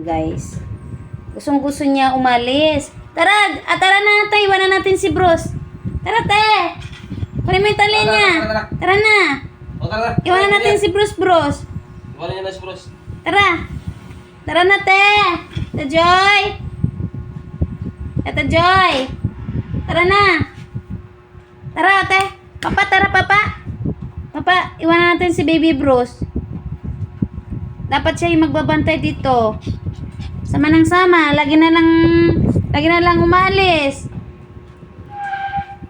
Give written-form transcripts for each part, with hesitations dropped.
guys. Gustong-gusto niya umalis. Tara, tara na, tay. Iwanan natin si Bruce. Tara, te. Kunin mo yung tali niya. Tara na. O, tara. Iwanan natin si Bruce. Iwanan niya na si Bruce. Tara. Tara na, te. Ate Joy. Ate Joy. Tara na. Tara, ate. Papa, tara, papa. Papa, iwanan natin si Baby Bruce. Dapat siya yung magbabantay dito. Sama ng sama. Lagi na lang umalis.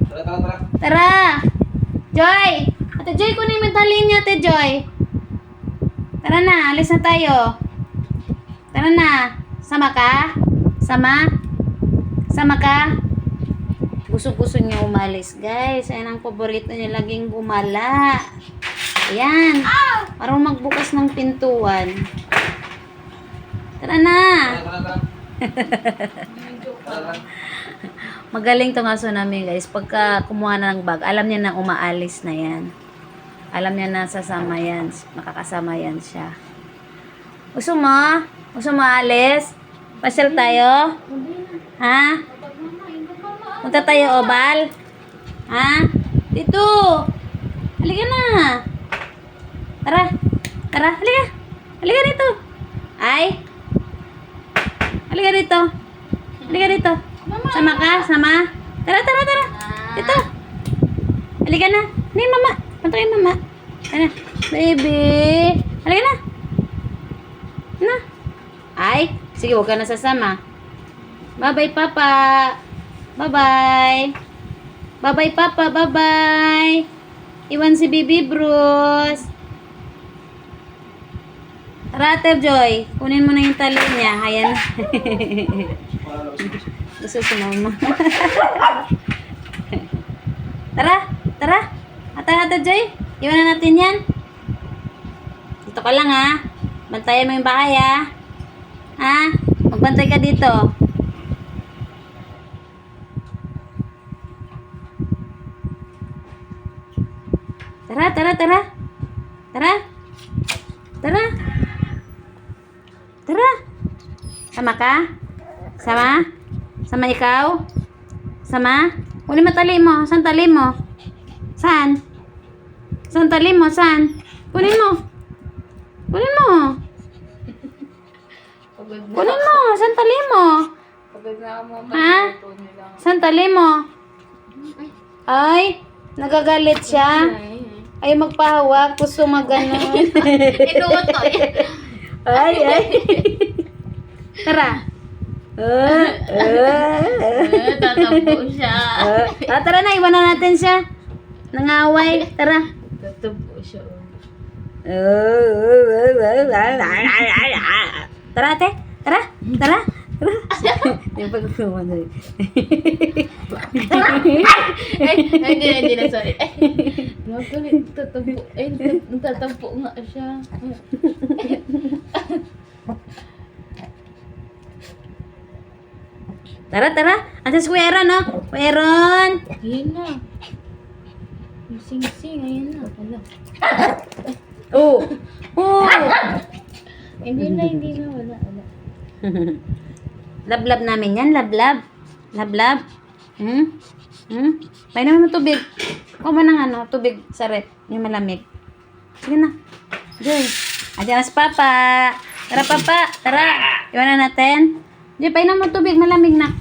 Tara, tara, tara. Tara. Joy. Ate Joy, kunin mo yung tali niya, Ate Joy. Tara na, alis na tayo. Tara na. Sama ka? Sama? Sama ka? Gusto niya umalis, guys. Ayan ang paborito niya, laging gumala. Ayan. Parang magbukas ng pintuan. Tara na. Tara, tara, tara. Magaling tong aso namin, guys. Pagka kumuha na ng bag, alam niya na umaalis na yan. Alam niya na sasama yan. Makakasama yan siya. Gusto mo? Gusto mo alis? Pasyal tayo? Ha? Punta tayo, Obal? Ha? Dito! Halika na! Tara! Tara! Halika! Halika dito! Ay! Halika dito! Halika dito! Sama ka? Sama? Tara, tara, tara! Dito! Halika na! Ni mama! Punta kayo, mama! Tara! Baby! Halika na! Na! Ay! Sige, huwag ka na sasama. Bye-bye, Papa! Bye-bye! Bye-bye, Papa! Bye-bye! Iwan si Baby Bruce! Tara, Ate Joy! Kunin mo na yung tali niya. Ayan. Gusto si mama. Tara! Tara! Ate Joy! Iwanan natin yan. Dito ka lang, ha? Bantayan mo yung bahay, ha? Ha? Magbantay ka dito. Tara, tara, tara. Tara. Tara. Tara. Sama ka? Sama? Sama ikaw? Sama? Kunin mo tali mo. Saan tali mo? Saan? Saan tali mo? Saan? Kunin mo. Kunin mo. Kunin mo. Saan tali mo? Ha? Saan tali mo? Ay, nagagalit siya. Ay, magpahawak. Gusto mag-ganon. Inuot to. Ay, ay. Tara. Tatampo siya. Tara na, iwanan natin siya. Nangaway. Tara. Tatampo siya. Tara, ate. Tara. Tara. Yung pagkukuha na Hindi na, sorry. Tatampo. Tatampo nga siya. Tara, tara. Asan si Kuya Aaron, no? Kuya Aaron. Ayun na. Yung sing-sing, ayun na. Wala. Oh. Oh. Hindi na. Wala. Lablab namin yan. Lablab. Lablab. Painom mo tubig. Kuha mo ng tubig sa rep. Yung malamig. Sige na. Joy. Ayan na si Papa. Tara, Papa. Tara. Iwanan natin. Joy, painom mo tubig. Malamig na.